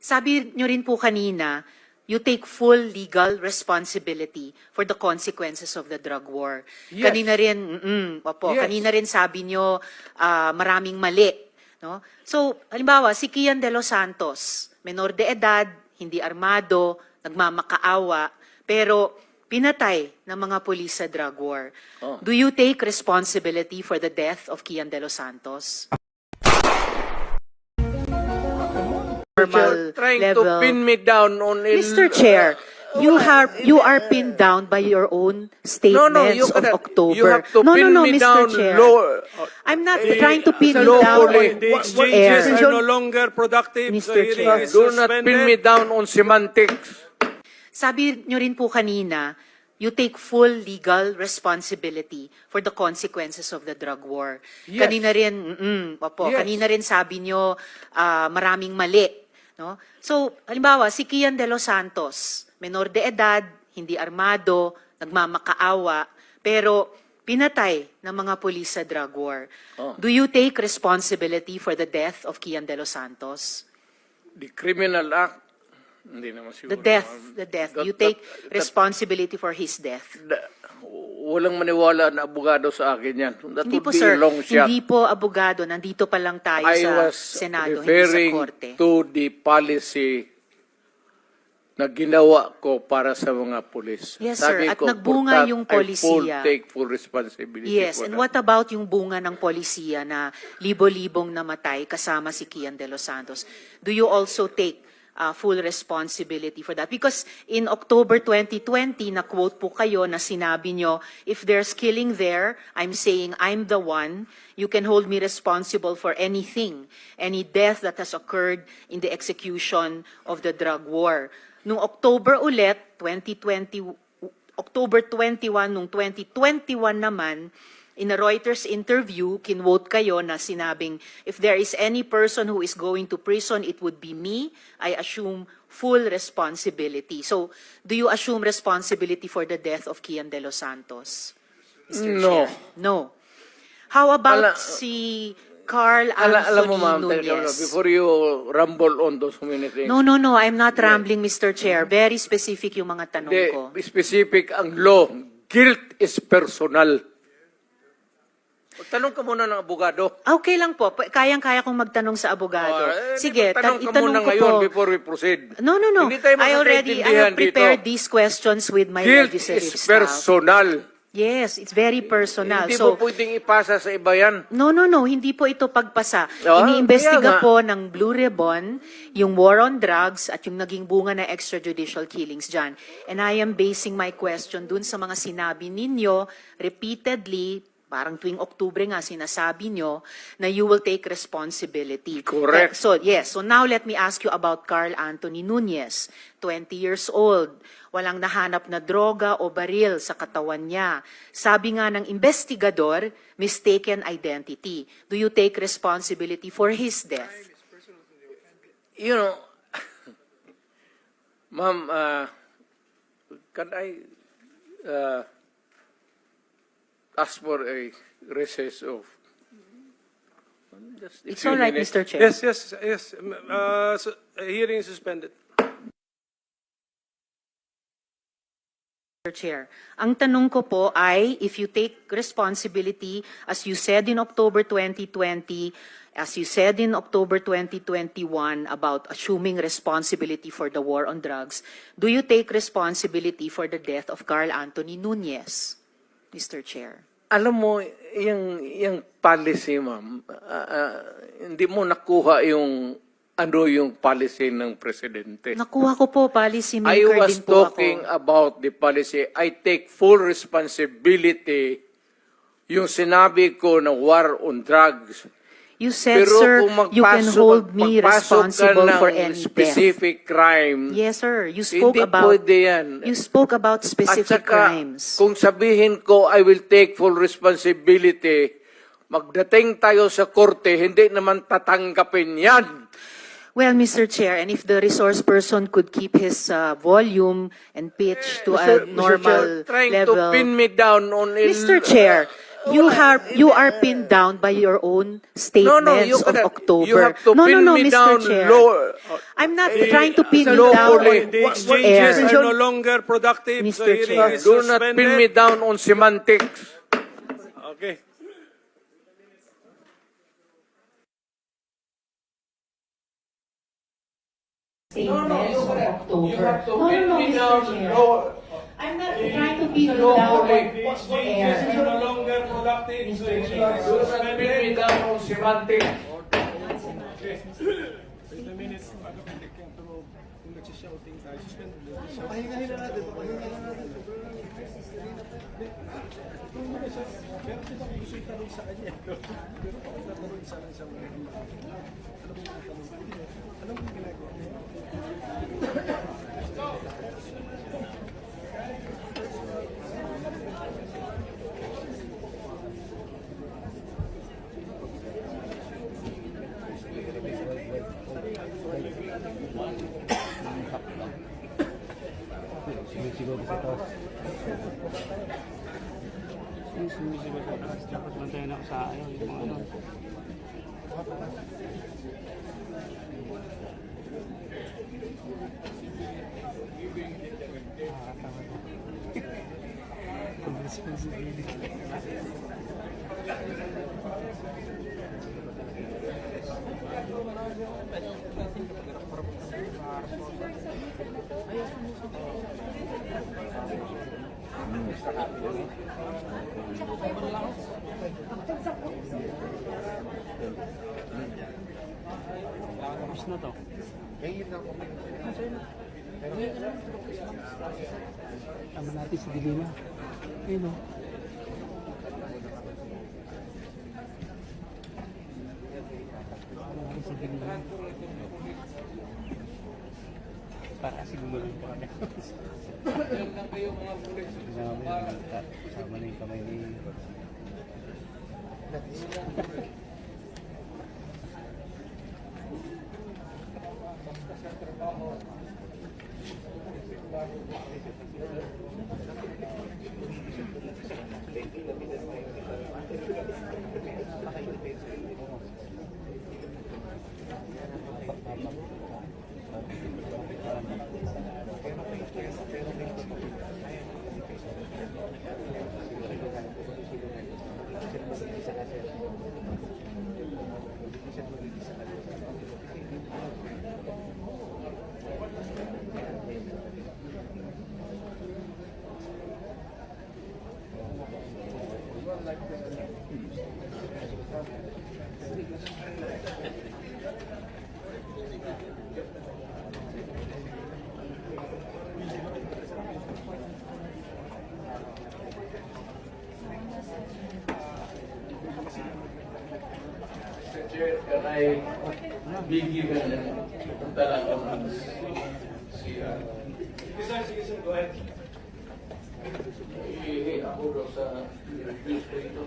Sabi nyo rin po kanina, you take full legal responsibility for the consequences of the drug war. Yes. Kanina rin, opo, Yes. kanina rin sabi nyo maraming mali. No? So, halimbawa, si Kian de los Santos, menor de edad, hindi armado, nagmamakaawa, pero pinatay ng mga pulis sa drug war. Oh. Do you take responsibility for the death of Kian de los Santos? Normal Trying level. to pin me down on Mr. Chair, you are pinned down by your own statements you of cannot. October. You have to pin me Mr. down Chair. I'm not trying to pin you lawfully. down The on exchanges air. are no longer productive. Mr. The hearing Chair. is Do not pin me suspended. down on semantics. Sabi nyo rin po kanina, you take full legal responsibility for the consequences of the drug war. Yes. Kanina rin, opo, Yes. kanina rin sabi nyo maraming mali. No? So, halimbawa, si Kian de los Santos, menor de edad, hindi armado, nagmamakaawa, pero pinatay ng mga pulis sa drug war. Oh. Do you take responsibility for the death of Kian de los Santos? The Criminal Act, hindi naman siguro. The death. You take responsibility for his death. Walang maniwala na abogado sa akin yan. That Hindi would po, be sir. a long shot. Hindi po abogado. Nandito pa lang tayo I sa was Senado, hindi sa referring Korte. to the policy na ginawa ko para sa mga pulis. Yes, Sabi sir. At ko, nagbunga for yung that, polisiya. I take full responsibility Yes, for and that. what about yung bunga ng polisiya na libo-libong namatay kasama si Kian de los Santos? Do you also take full responsibility for that? Because in October 2020, na-quote po kayo na sinabi nyo, if there's killing there, I'm saying I'm the one. You can hold me responsible for anything, any death that has occurred in the execution of the drug war. Nung October ulit, October 21, nung 2021 naman, in a Reuters interview, kinwote kayo na sinabing, if there is any person who is going to prison, it would be me. I assume full responsibility. So, do you assume responsibility for the death of Kian de los Santos? Mr. No. Chair? No. How about si Carl Alam mo, Anthony ma'am, Nunez? before you rumble on those many things, No, I'm not rambling, Mr. Chair. Very specific yung mga tanong ko. the specific ang law, guilt is personal. Tanong ka muna ng abogado. Okay lang po. Kayang-kaya kong magtanong sa abogado. Sige, tanong ka itanong muna ko ngayon po. before we proceed. No. Hindi tayo I magkakaintindihan have prepared dito. these questions with my Guilt legislative is staff. personal. Yes, it's very personal. Hindi So, mo pwedeng ipasa sa iba yan. no, hindi po ito pagpasa. Ah, Iniimbestiga kaya nga. po ng Blue Ribbon yung war on drugs at yung naging bunga na extrajudicial killings dyan. And I am basing my question dun sa mga sinabi ninyo repeatedly, parang tuwing Oktubre nga sinasabi nyo, na you will take responsibility. Correct. So, yes. So now let me ask you about Carl Anthony Nunez, 20 years old. Walang nahanap na droga o baril sa katawan niya. Sabi nga ng investigador, mistaken identity. Do you take responsibility for his death? You know, ma'am, can I ask for a recess of just a It's few all right, minutes? Mr. Chair. Yes. Hearing is suspended. Mr. Chair. Ang tanong ko po ay, if you take responsibility, as you said in October 2020, as you said in October 2021 about assuming responsibility for the war on drugs, do you take responsibility for the death of Carl Anthony Nunez, Mr. Chair? Alam mo, yung policy, ma'am, hindi mo nakuha yung yung policy ng presidente. Nakuha ko po, policy I maker was din po talking ako. about the policy. I take full responsibility yung sinabi ko na war on drugs. You said, Pero sir, kung you can hold me responsible for any death. specific crime, Yes, sir. You spoke hindi about pwede yan. you spoke about At specific saka, crimes. kung sabihin ko, I will take full responsibility, magdating tayo sa korte, hindi naman tatanggapin yan. Well, Mr. Chair, and if the resource person could keep his volume and pitch to a normal Trying level. to pin me down on Mr. Chair, you are pinned down by your own statements you of cannot. October. You have to no, pin no, me Mr. down Chair. lower. I'm not trying to pin Sir, you down lawfully. on The air. exchanges are no longer productive, so Mr. hearing Chair. is Do not pin me suspended. down on semantics. Okay. Statements of October. You have to No, pin no, me Mr. down Chair. lower. I'm not trying to pin you down lawfully. The on exchanges are no air. longer productive, so hearing is Do not pin me suspended. down on semantics. Sumisigaw sa taas. Dapat bantayan ako sa ayaw. Yung mga ano. Tapos na to. Tama natin sa Dilima. Ayun o. Tama natin sa Dilima. Para siguro pa kami. Sama na yung kamay ni Chair, can I be given punta lang ako ng CR? Sige, sir, go ahead. Ako daw sa reviews ko ito.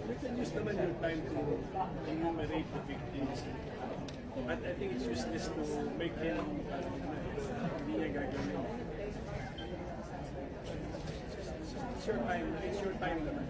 We can use naman your time to enumerate the victims. But I think it's useless to make him hindi niya gagawin. It's your time naman.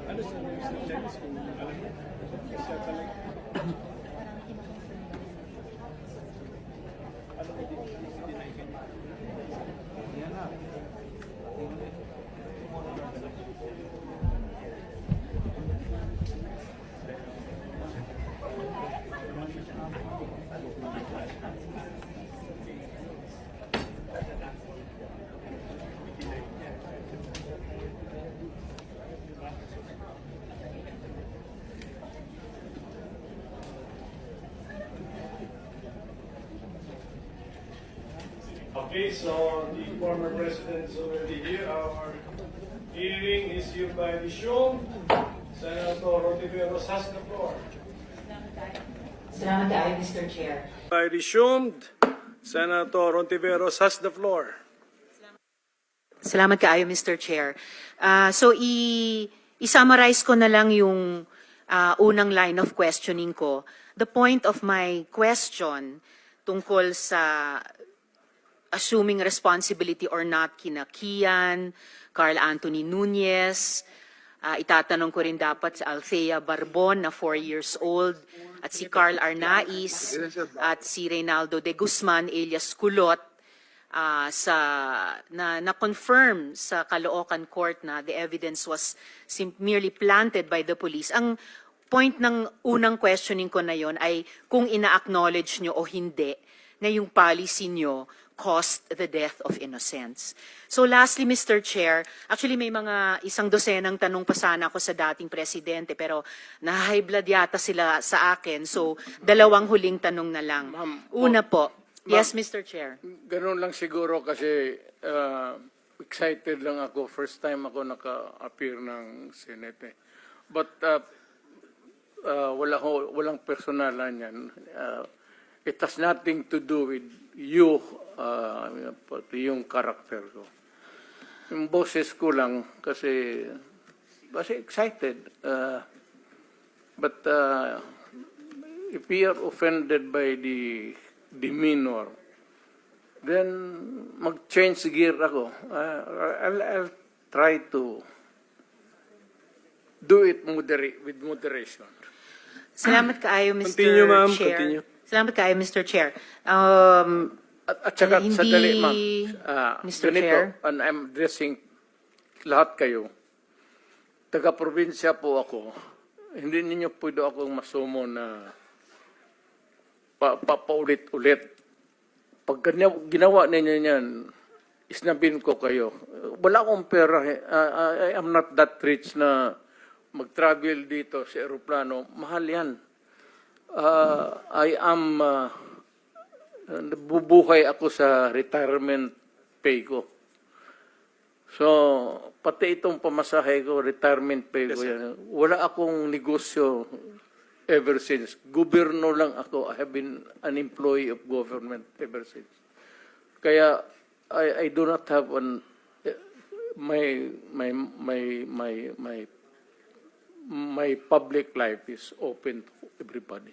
Ano sa Janice kung alam mo? Siya talaga. Ano mo dinay ka niya? Yan na. Okay, so the former president is already here. Our hearing is hereby resumed. Senator Rotiveros has the floor. Salamat kaayo, Mr. Chair. By resumed, Senator Rotiveros has the floor. Salamat kaayo, Mr. Chair. So, i-summarize ko na lang yung unang line of questioning ko. The point of my question tungkol sa assuming responsibility or not kina Kian, Carl Anthony Nunez, itatanong ko rin dapat sa Althea Barbon na 4 years old, at si Carl Arnaiz, at si Reynaldo de Guzman alias Kulot, na-confirm sa Caloocan Court na the evidence was merely planted by the police. Ang point ng unang questioning ko na yon ay kung ina-acknowledge nyo o hindi na yung policy nyo caused the death of innocents. So lastly, Mr. Chair, actually may mga 100 tanong pa sana ako sa dating presidente pero na-high blood yata sila sa akin. So 2 huling tanong na lang. Una po. Yes, Mr. Chair. Ganun lang siguro kasi excited lang ako. First time ako naka-appear ng Senate. But walang personalan yan. It has nothing to do with you, pati yung character ko. Yung boses ko lang kasi excited. But if we are offended by the demeanor, then mag-change gear ako. I'll try to do it with moderation. Salamat kaayo, Mr. Continue, ma'am. Chair. Continue. Salamat kaayo, Mr. Chair. At saka, Hindi, sadali, ma'am. Mr. Ganito, Chair. and I'm addressing lahat kayo. Taga-probinsya po ako. Hindi ninyo pwede akong masumo na paulit-ulit. Pag ginawa ninyo yan, isnabin ko kayo. Wala akong pera. I am not that rich na mag-travel dito sa aeroplano. Mahal yan. I am, bubuhay ako sa retirement pay ko. So, pati itong pamasahe ko, retirement pay ko yan. Wala akong negosyo ever since. Gobyerno lang ako. I have been an employee of government ever since. Kaya, I do not have my public life is open to everybody.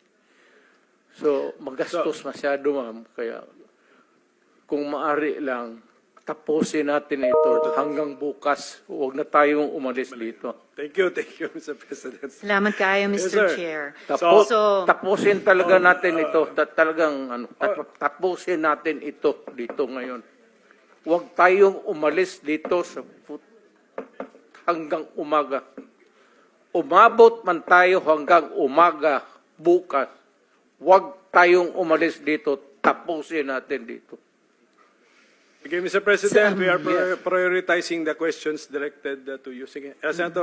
So, magastos masyado, ma'am. Kaya, kung maari lang, tapusin natin ito hanggang bukas. Huwag na tayong umalis dito. Thank you, Mr. President. Salamat kaayo, Mr. sir. Chair. Tapusin talaga natin ito. Tapusin natin ito dito ngayon. Huwag tayong umalis dito hanggang umaga. Umabot man tayo hanggang umaga bukas. Huwag tayong umalis dito. Tapusin natin dito. Okay, Mr. President, we are prioritizing the questions directed to you. Sige, Senator.